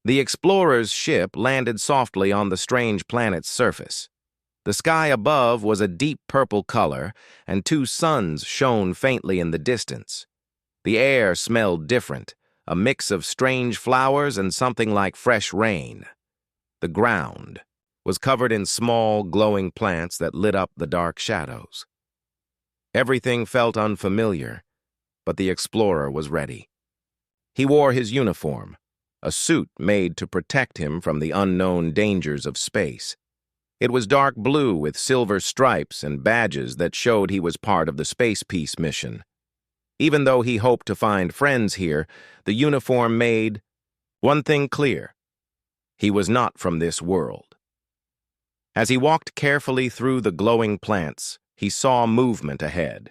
The explorer's ship landed softly on the strange planet's surface. The sky above was a deep purple color, and two suns shone faintly in the distance. The air smelled different, a mix of strange flowers and something like fresh rain. The ground was covered in small, glowing plants that lit up the dark shadows. Everything felt unfamiliar, but the explorer was ready. He wore his uniform, a suit made to protect him from the unknown dangers of space. It was dark blue with silver stripes and badges that showed he was part of the Space Peace mission. Even though he hoped to find friends here, the uniform made one thing clear: he was not from this world. As he walked carefully through the glowing plants, he saw movement ahead.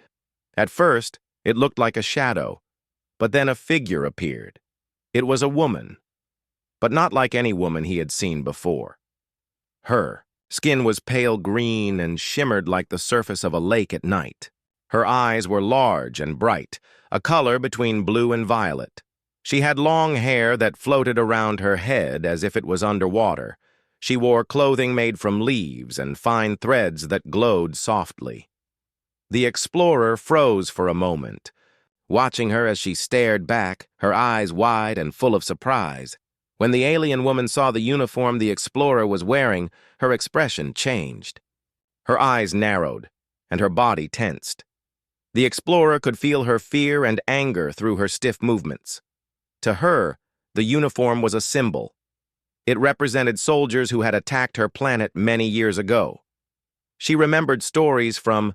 At first, it looked like a shadow, but then a figure appeared. It was a woman, but not like any woman he had seen before. Her skin was pale green and shimmered like the surface of a lake at night. Her eyes were large and bright, a color between blue and violet. She had long hair that floated around her head as if it was underwater. She wore clothing made from leaves and fine threads that glowed softly. The explorer froze for a moment, watching her as she stared back, her eyes wide and full of surprise. When the alien woman saw the uniform the explorer was wearing, her expression changed. Her eyes narrowed, and her body tensed. The explorer could feel her fear and anger through her stiff movements. To her, the uniform was a symbol. It represented soldiers who had attacked her planet many years ago. She remembered stories from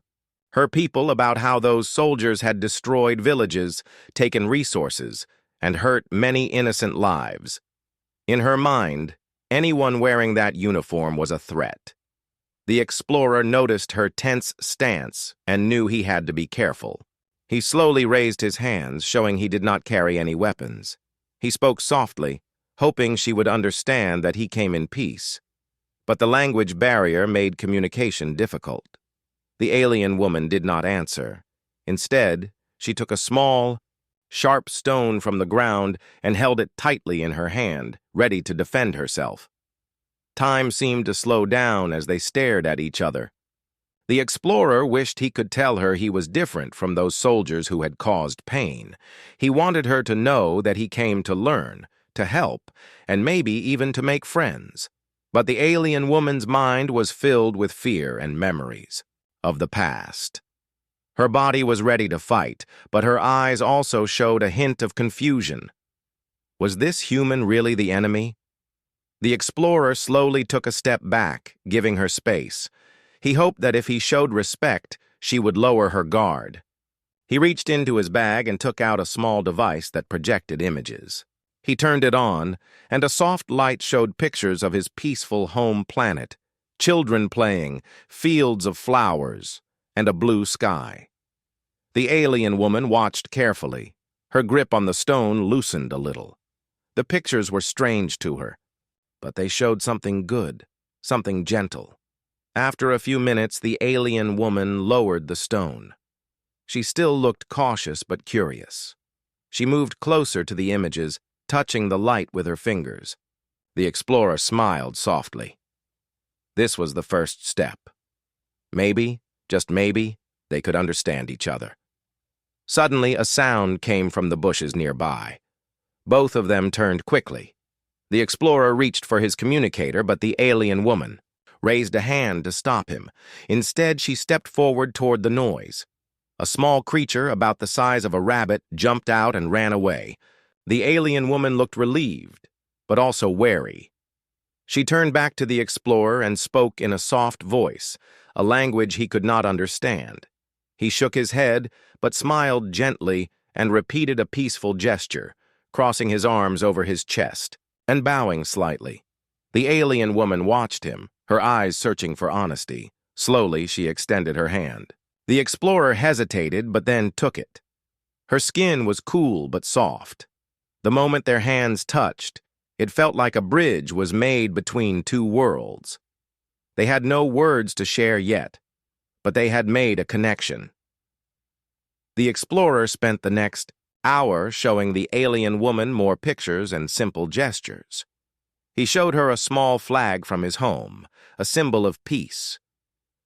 her people about how those soldiers had destroyed villages, taken resources, and hurt many innocent lives. In her mind, anyone wearing that uniform was a threat. The explorer noticed her tense stance and knew he had to be careful. He slowly raised his hands, showing he did not carry any weapons. He spoke softly, hoping she would understand that he came in peace. But the language barrier made communication difficult. The alien woman did not answer. Instead, she took a small, sharp stone from the ground and held it tightly in her hand, ready to defend herself. Time seemed to slow down as they stared at each other. The explorer wished he could tell her he was different from those soldiers who had caused pain. He wanted her to know that he came to learn, to help, and maybe even to make friends. But the alien woman's mind was filled with fear and memories of the past. Her body was ready to fight, but her eyes also showed a hint of confusion. Was this human really the enemy? The explorer slowly took a step back, giving her space. He hoped that if he showed respect, she would lower her guard. He reached into his bag and took out a small device that projected images. He turned it on, and a soft light showed pictures of his peaceful home planet, children playing, fields of flowers, and a blue sky. The alien woman watched carefully. Her grip on the stone loosened a little. The pictures were strange to her, but they showed something good, something gentle. After a few minutes, the alien woman lowered the stone. She still looked cautious but curious. She moved closer to the images, touching the light with her fingers. The explorer smiled softly. This was the first step. Maybe, just maybe, they could understand each other. Suddenly, a sound came from the bushes nearby. Both of them turned quickly. The explorer reached for his communicator, but the alien woman raised a hand to stop him. Instead, she stepped forward toward the noise. A small creature about the size of a rabbit jumped out and ran away. The alien woman looked relieved, but also wary. She turned back to the explorer and spoke in a soft voice, a language he could not understand. He shook his head, but smiled gently and repeated a peaceful gesture, crossing his arms over his chest and bowing slightly. The alien woman watched him, her eyes searching for honesty. Slowly, she extended her hand. The explorer hesitated, but then took it. Her skin was cool but soft. The moment their hands touched, it felt like a bridge was made between two worlds. They had no words to share yet, but they had made a connection. The explorer spent the next hour showing the alien woman more pictures and simple gestures. He showed her a small flag from his home, a symbol of peace.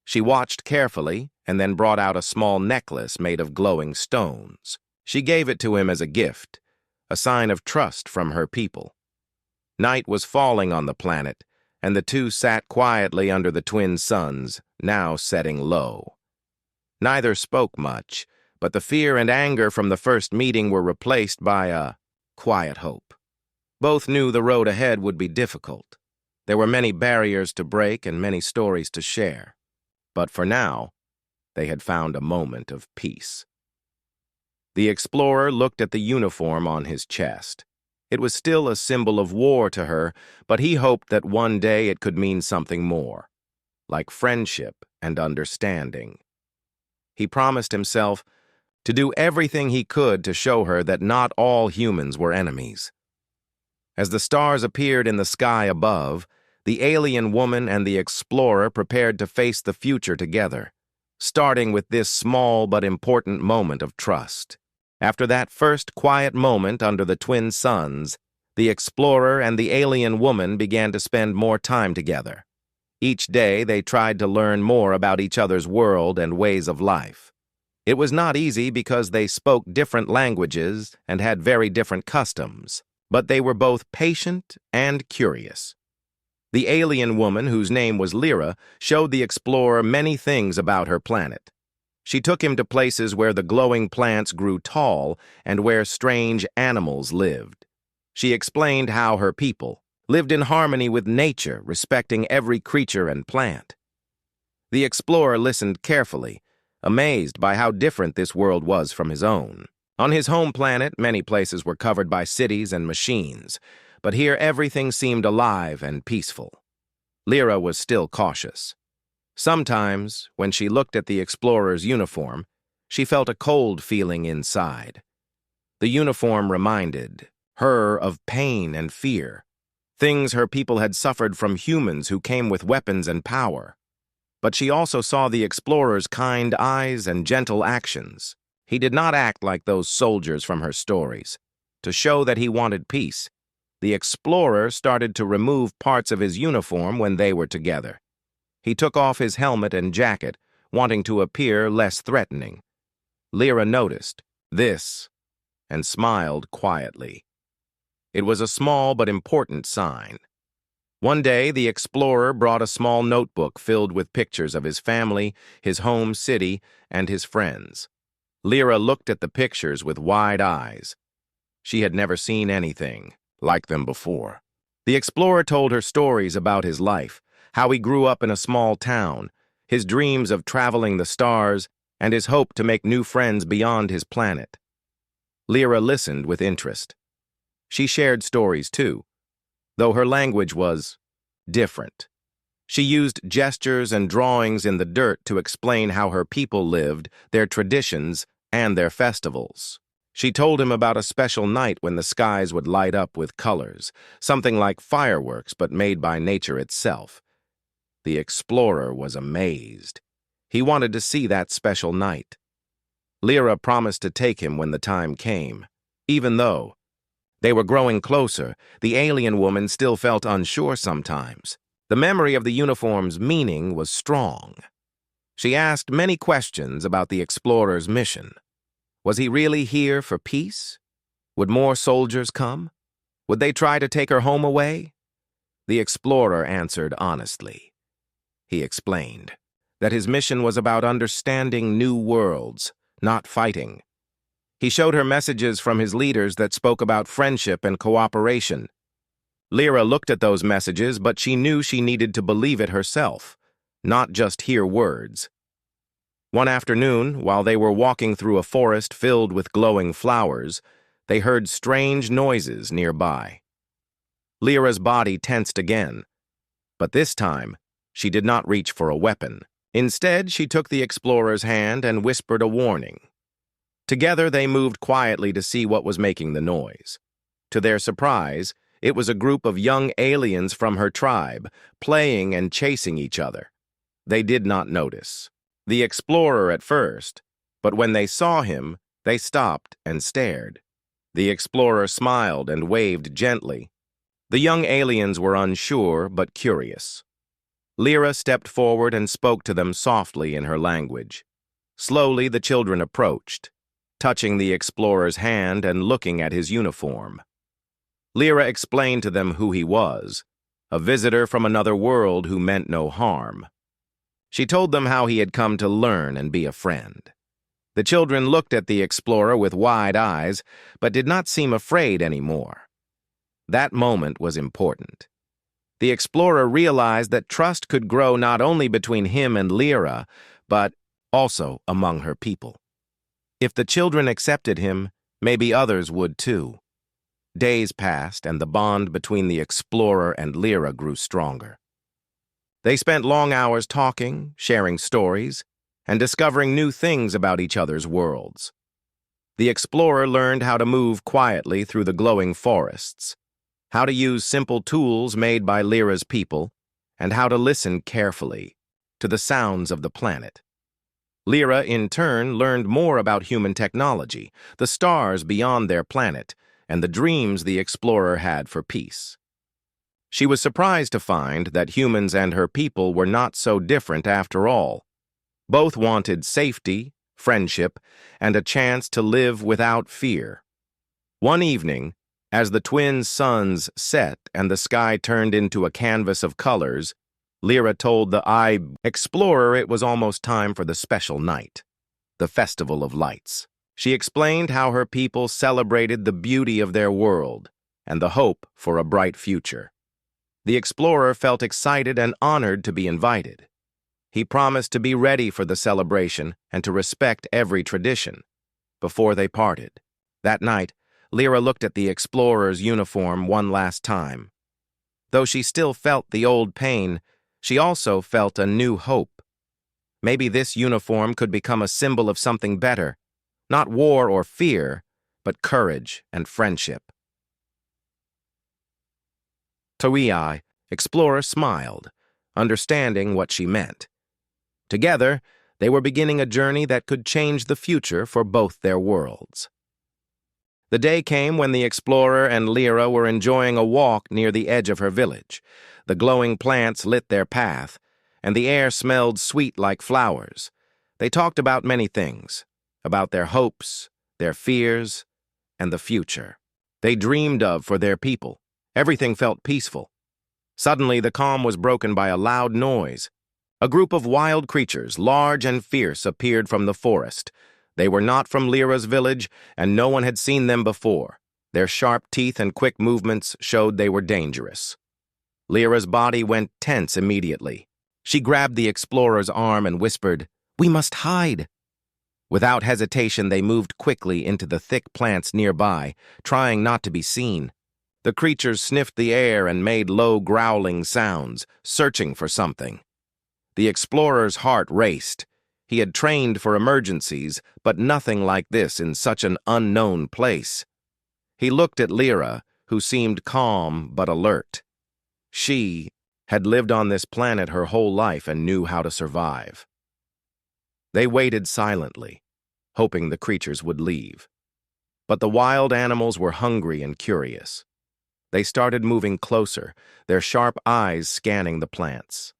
She watched carefully and then brought out a small necklace made of glowing stones. She gave it to him as a gift, a sign of trust from her people. Night was falling on the planet, and the two sat quietly under the twin suns, now setting low. Neither spoke much, but the fear and anger from the first meeting were replaced by a quiet hope. Both knew the road ahead would be difficult. There were many barriers to break and many stories to share. But for now, they had found a moment of peace. The explorer looked at the uniform on his chest. It was still a symbol of war to her, but he hoped that one day it could mean something more, like friendship and understanding. He promised himself to do everything he could to show her that not all humans were enemies. As the stars appeared in the sky above, the alien woman and the explorer prepared to face the future together, starting with this small but important moment of trust. After that first quiet moment under the twin suns, the explorer and the alien woman began to spend more time together. Each day they tried to learn more about each other's world and ways of life. It was not easy because they spoke different languages and had very different customs, but they were both patient and curious. The alien woman, whose name was Lyra, showed the explorer many things about her planet. She took him to places where the glowing plants grew tall and where strange animals lived. She explained how her people lived in harmony with nature, respecting every creature and plant. The explorer listened carefully, amazed by how different this world was from his own. On his home planet, many places were covered by cities and machines, but here everything seemed alive and peaceful. Lyra was still cautious. Sometimes, when she looked at the explorer's uniform, she felt a cold feeling inside. The uniform reminded her of pain and fear, things her people had suffered from humans who came with weapons and power. But she also saw the explorer's kind eyes and gentle actions. He did not act like those soldiers from her stories. To show that he wanted peace, the explorer started to remove parts of his uniform when they were together. He took off his helmet and jacket, wanting to appear less threatening. Lyra noticed this and smiled quietly. It was a small but important sign. One day, the explorer brought a small notebook filled with pictures of his family, his home city, and his friends. Lyra looked at the pictures with wide eyes. She had never seen anything like them before. The explorer told her stories about his life, how he grew up in a small town, his dreams of traveling the stars, and his hope to make new friends beyond his planet. Lyra listened with interest. She shared stories too, though her language was different. She used gestures and drawings in the dirt to explain how her people lived, their traditions, and their festivals. She told him about a special night when the skies would light up with colors, something like fireworks but made by nature itself. The explorer was amazed. He wanted to see that special night. Lyra promised to take him when the time came. Even though they were growing closer, the alien woman still felt unsure sometimes. The memory of the uniform's meaning was strong. She asked many questions about the explorer's mission. Was he really here for peace? Would more soldiers come? Would they try to take her home away? The explorer answered honestly. He explained that his mission was about understanding new worlds, not fighting. He showed her messages from his leaders that spoke about friendship and cooperation. Lyra looked at those messages, but she knew she needed to believe it herself, not just hear words. One afternoon, while they were walking through a forest filled with glowing flowers, they heard strange noises nearby. Lyra's body tensed again, but this time, she did not reach for a weapon. Instead, she took the explorer's hand and whispered a warning. Together, they moved quietly to see what was making the noise. To their surprise, it was a group of young aliens from her tribe, playing and chasing each other. They did not notice the explorer at first, but when they saw him, they stopped and stared. The explorer smiled and waved gently. The young aliens were unsure but curious. Lyra stepped forward and spoke to them softly in her language. Slowly, the children approached, touching the explorer's hand and looking at his uniform. Lyra explained to them who he was, a visitor from another world who meant no harm. She told them how he had come to learn and be a friend. The children looked at the explorer with wide eyes, but did not seem afraid anymore. That moment was important. The explorer realized that trust could grow not only between him and Lyra, but also among her people. If the children accepted him, maybe others would too. Days passed, and the bond between the explorer and Lyra grew stronger. They spent long hours talking, sharing stories, and discovering new things about each other's worlds. The explorer learned how to move quietly through the glowing forests, how to use simple tools made by Lyra's people, and how to listen carefully to the sounds of the planet. Lyra, in turn, learned more about human technology, the stars beyond their planet, and the dreams the explorer had for peace. She was surprised to find that humans and her people were not so different after all. Both wanted safety, friendship, and a chance to live without fear. One evening, as the twin suns set and the sky turned into a canvas of colors, Lyra told the explorer it was almost time for the special night, the Festival of Lights. She explained how her people celebrated the beauty of their world and the hope for a bright future. The explorer felt excited and honored to be invited. He promised to be ready for the celebration and to respect every tradition. Before they parted, that night, Lyra looked at the explorer's uniform one last time. Though she still felt the old pain, she also felt a new hope. Maybe this uniform could become a symbol of something better, not war or fear, but courage and friendship. Toei, explorer, smiled, understanding what she meant. Together, they were beginning a journey that could change the future for both their worlds. The day came when the explorer and Lyra were enjoying a walk near the edge of her village. The glowing plants lit their path, and the air smelled sweet like flowers. They talked about many things, about their hopes, their fears, and the future they dreamed of for their people. Everything felt peaceful. Suddenly, the calm was broken by a loud noise. A group of wild creatures, large and fierce, appeared from the forest. They were not from Lyra's village, and no one had seen them before. Their sharp teeth and quick movements showed they were dangerous. Lyra's body went tense immediately. She grabbed the explorer's arm and whispered, "We must hide." Without hesitation, they moved quickly into the thick plants nearby, trying not to be seen. The creatures sniffed the air and made low growling sounds, searching for something. The explorer's heart raced. He had trained for emergencies, but nothing like this in such an unknown place. He looked at Lyra, who seemed calm but alert. She had lived on this planet her whole life and knew how to survive. They waited silently, hoping the creatures would leave. But the wild animals were hungry and curious. They started moving closer, their sharp eyes scanning the plants.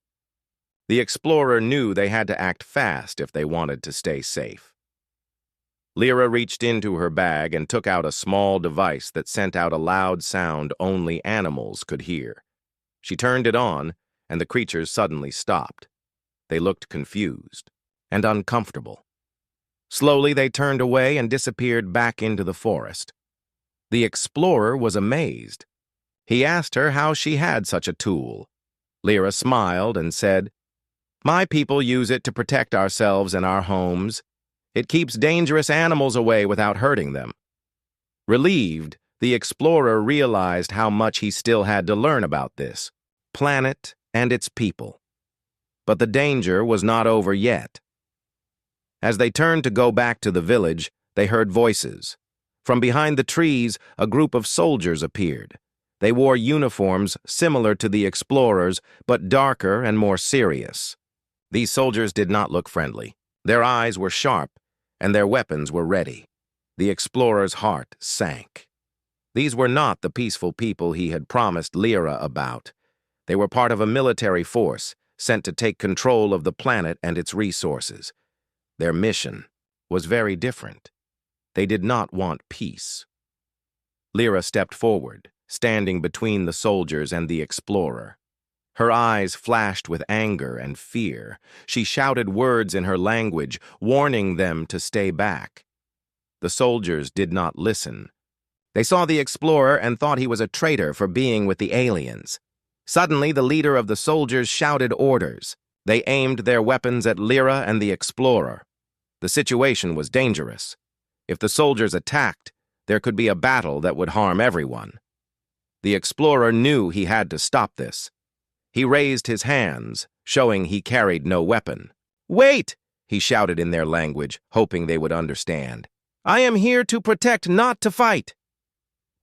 The explorer knew they had to act fast if they wanted to stay safe. Lyra reached into her bag and took out a small device that sent out a loud sound only animals could hear. She turned it on, and the creatures suddenly stopped. They looked confused and uncomfortable. Slowly, they turned away and disappeared back into the forest. The explorer was amazed. He asked her how she had such a tool. Lyra smiled and said, "My people use it to protect ourselves and our homes. It keeps dangerous animals away without hurting them." Relieved, the explorer realized how much he still had to learn about this planet and its people. But the danger was not over yet. As they turned to go back to the village, they heard voices. From behind the trees, a group of soldiers appeared. They wore uniforms similar to the explorers, but darker and more serious. These soldiers did not look friendly. Their eyes were sharp, and their weapons were ready. The explorer's heart sank. These were not the peaceful people he had promised Lyra about. They were part of a military force sent to take control of the planet and its resources. Their mission was very different. They did not want peace. Lyra stepped forward, standing between the soldiers and the explorer. Her eyes flashed with anger and fear. She shouted words in her language, warning them to stay back. The soldiers did not listen. They saw the explorer and thought he was a traitor for being with the aliens. Suddenly, the leader of the soldiers shouted orders. They aimed their weapons at Lyra and the explorer. The situation was dangerous. If the soldiers attacked, there could be a battle that would harm everyone. The explorer knew he had to stop this. He raised his hands, showing he carried no weapon. "Wait!" he shouted in their language, hoping they would understand. "I am here to protect, not to fight."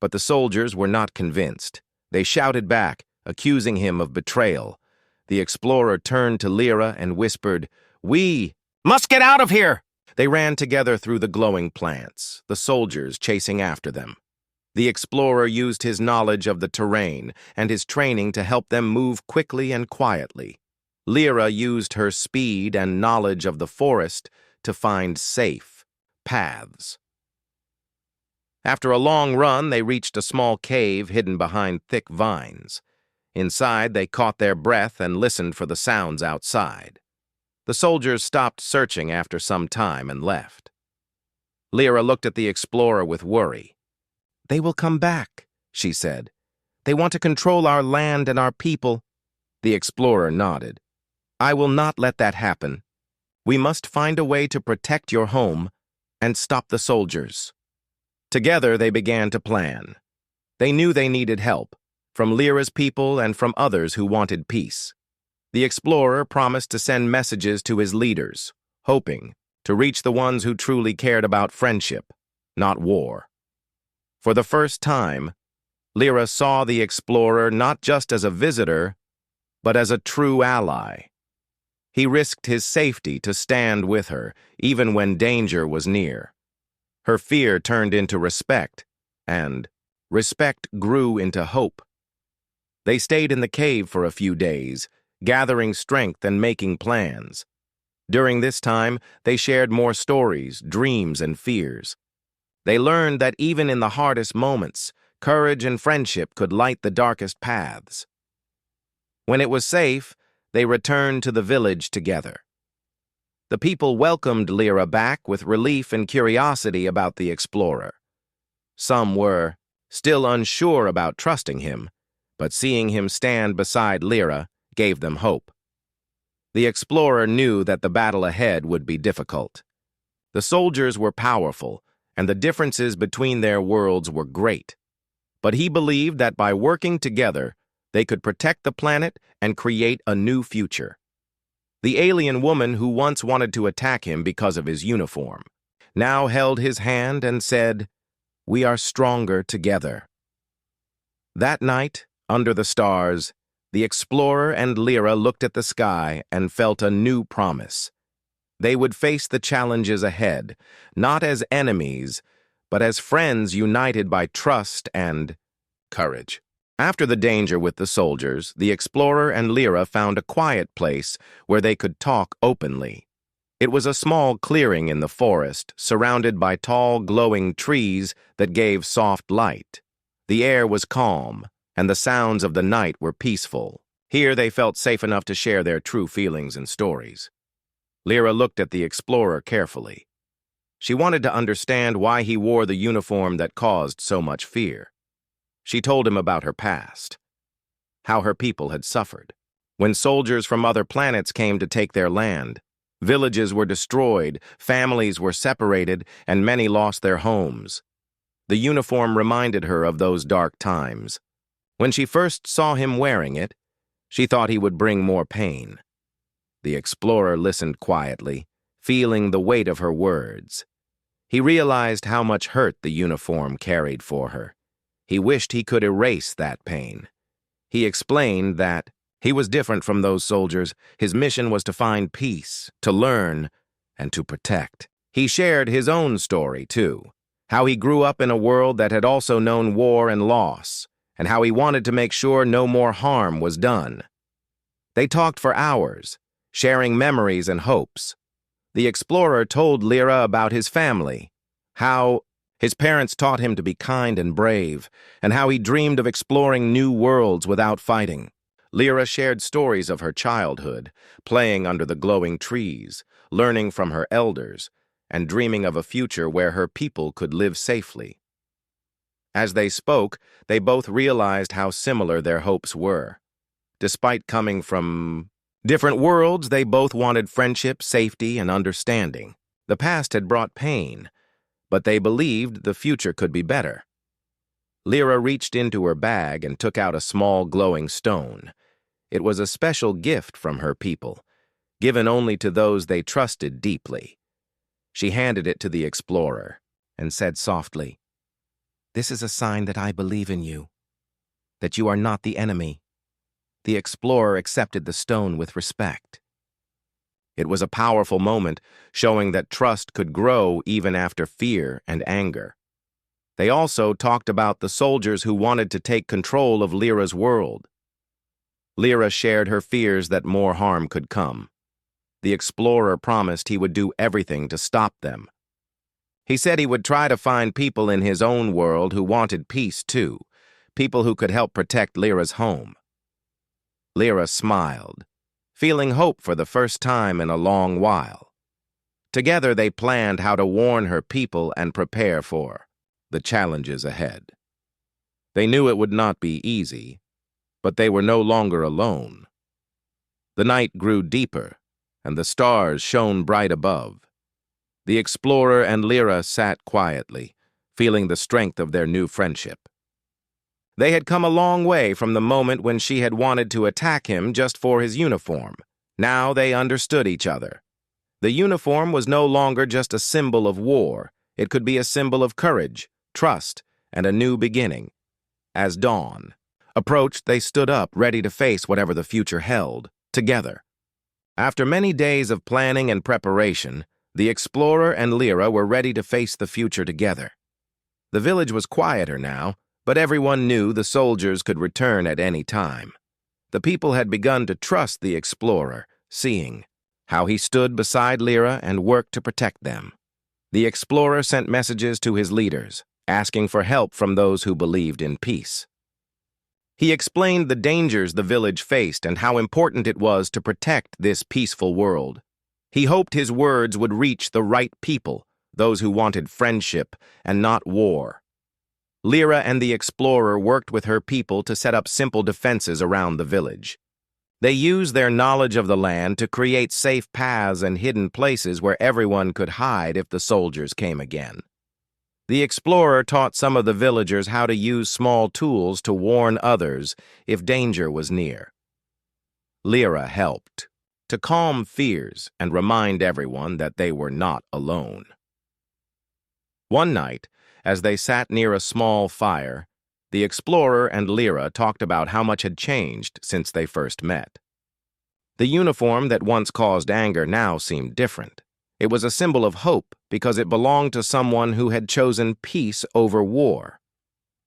But the soldiers were not convinced. They shouted back, accusing him of betrayal. The explorer turned to Lyra and whispered, "We must get out of here!" They ran together through the glowing plants, the soldiers chasing after them. The explorer used his knowledge of the terrain and his training to help them move quickly and quietly. Lyra used her speed and knowledge of the forest to find safe paths. After a long run, they reached a small cave hidden behind thick vines. Inside, they caught their breath and listened for the sounds outside. The soldiers stopped searching after some time and left. Lyra looked at the explorer with worry. "They will come back," she said. "They want to control our land and our people." The explorer nodded. "I will not let that happen. We must find a way to protect your home and stop the soldiers." Together, they began to plan. They knew they needed help, from Lyra's people and from others who wanted peace. The explorer promised to send messages to his leaders, hoping to reach the ones who truly cared about friendship, not war. For the first time, Lyra saw the explorer not just as a visitor, but as a true ally. He risked his safety to stand with her, even when danger was near. Her fear turned into respect, and respect grew into hope. They stayed in the cave for a few days, gathering strength and making plans. During this time, they shared more stories, dreams, and fears. They learned that even in the hardest moments, courage and friendship could light the darkest paths. When it was safe, they returned to the village together. The people welcomed Lyra back with relief and curiosity about the explorer. Some were still unsure about trusting him, but seeing him stand beside Lyra gave them hope. The explorer knew that the battle ahead would be difficult. The soldiers were powerful, and the differences between their worlds were great. But he believed that by working together, they could protect the planet and create a new future. The alien woman who once wanted to attack him because of his uniform now held his hand and said, "We are stronger together." That night, under the stars, the explorer and Lyra looked at the sky and felt a new promise. They would face the challenges ahead, not as enemies, but as friends united by trust and courage. After the danger with the soldiers, the explorer and Lyra found a quiet place where they could talk openly. It was a small clearing in the forest, surrounded by tall, glowing trees that gave soft light. The air was calm, and the sounds of the night were peaceful. Here they felt safe enough to share their true feelings and stories. Lyra looked at the explorer carefully. She wanted to understand why he wore the uniform that caused so much fear. She told him about her past, how her people had suffered. When soldiers from other planets came to take their land, villages were destroyed, families were separated, and many lost their homes. The uniform reminded her of those dark times. When she first saw him wearing it, she thought he would bring more pain. The explorer listened quietly, feeling the weight of her words. He realized how much hurt the uniform carried for her. He wished he could erase that pain. He explained that he was different from those soldiers. His mission was to find peace, to learn, and to protect. He shared his own story, too. how he grew up in a world that had also known war and loss, and how he wanted to make sure no more harm was done. They talked for hours, sharing memories and hopes. The explorer told Lyra about his family, how his parents taught him to be kind and brave, and how he dreamed of exploring new worlds without fighting. Lyra shared stories of her childhood, playing under the glowing trees, learning from her elders, and dreaming of a future where her people could live safely. As they spoke, they both realized how similar their hopes were. Despite coming from different worlds, they both wanted friendship, safety, and understanding. The past had brought pain, but they believed the future could be better. Lyra reached into her bag and took out a small glowing stone. It was a special gift from her people, given only to those they trusted deeply. She handed it to the explorer and said softly, "This is a sign that I believe in you, that you are not the enemy." The explorer accepted the stone with respect. It was a powerful moment, showing that trust could grow even after fear and anger. They also talked about the soldiers who wanted to take control of Lyra's world. Lyra shared her fears that more harm could come. The explorer promised he would do everything to stop them. He said he would try to find people in his own world who wanted peace too, people who could help protect Lyra's home. Lyra smiled, feeling hope for the first time in a long while. Together they planned how to warn her people and prepare for the challenges ahead. They knew it would not be easy, but they were no longer alone. The night grew deeper, and the stars shone bright above. The explorer and Lyra sat quietly, feeling the strength of their new friendship. They had come a long way from the moment when she had wanted to attack him just for his uniform. Now they understood each other. The uniform was no longer just a symbol of war. It could be a symbol of courage, trust, and a new beginning. As dawn approached, they stood up, ready to face whatever the future held, together. After many days of planning and preparation, the explorer and Lyra were ready to face the future together. The village was quieter now, but everyone knew the soldiers could return at any time. The people had begun to trust the explorer, seeing how he stood beside Lyra and worked to protect them. The explorer sent messages to his leaders, asking for help from those who believed in peace. He explained the dangers the village faced and how important it was to protect this peaceful world. He hoped his words would reach the right people, those who wanted friendship and not war. Lyra and the explorer worked with her people to set up simple defenses around the village. They used their knowledge of the land to create safe paths and hidden places where everyone could hide if the soldiers came again. The explorer taught some of the villagers how to use small tools to warn others if danger was near. Lyra helped to calm fears and remind everyone that they were not alone. One night, as they sat near a small fire, the explorer and Lyra talked about how much had changed since they first met. The uniform that once caused anger now seemed different. It was a symbol of hope because it belonged to someone who had chosen peace over war.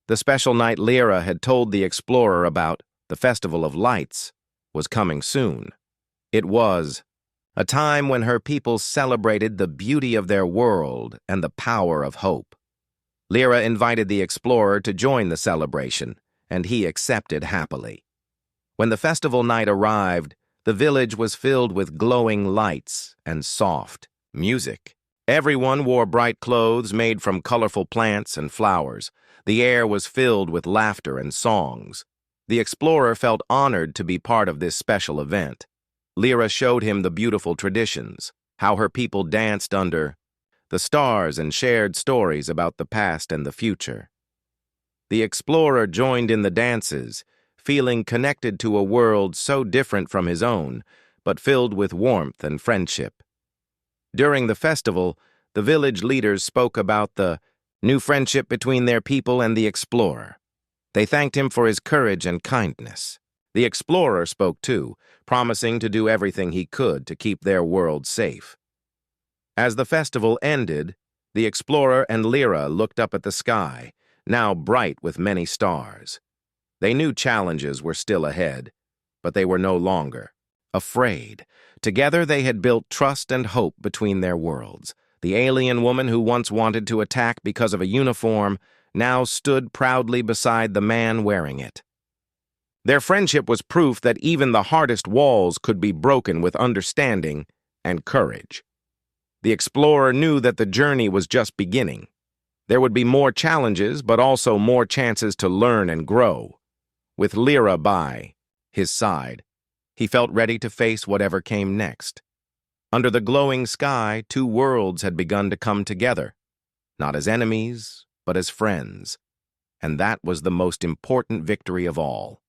The special night Lyra had told the explorer about, the Festival of Lights, was coming soon. It was a time when her people celebrated the beauty of their world and the power of hope. Lyra invited the explorer to join the celebration, and he accepted happily. When the festival night arrived, the village was filled with glowing lights and soft music. Everyone wore bright clothes made from colorful plants and flowers. The air was filled with laughter and songs. The explorer felt honored to be part of this special event. Lyra showed him the beautiful traditions, how her people danced under the stars and shared stories about the past and the future. The explorer joined in the dances, feeling connected to a world so different from his own, but filled with warmth and friendship. During the festival, the village leaders spoke about the new friendship between their people and the explorer. They thanked him for his courage and kindness. The explorer spoke too, promising to do everything he could to keep their world safe. As the festival ended, The explorer and Lyra looked up at the sky, now bright with many stars. They knew challenges were still ahead, but they were no longer afraid. Together they had built trust and hope between their worlds. The alien woman who once wanted to attack because of a uniform now stood proudly beside the man wearing it. Their friendship was proof that even the hardest walls could be broken with understanding and courage. The explorer knew that the journey was just beginning. There would be more challenges, but also more chances to learn and grow. With Lyra by his side, he felt ready to face whatever came next. Under the glowing sky, two worlds had begun to come together, not as enemies, but as friends. And that was the most important victory of all.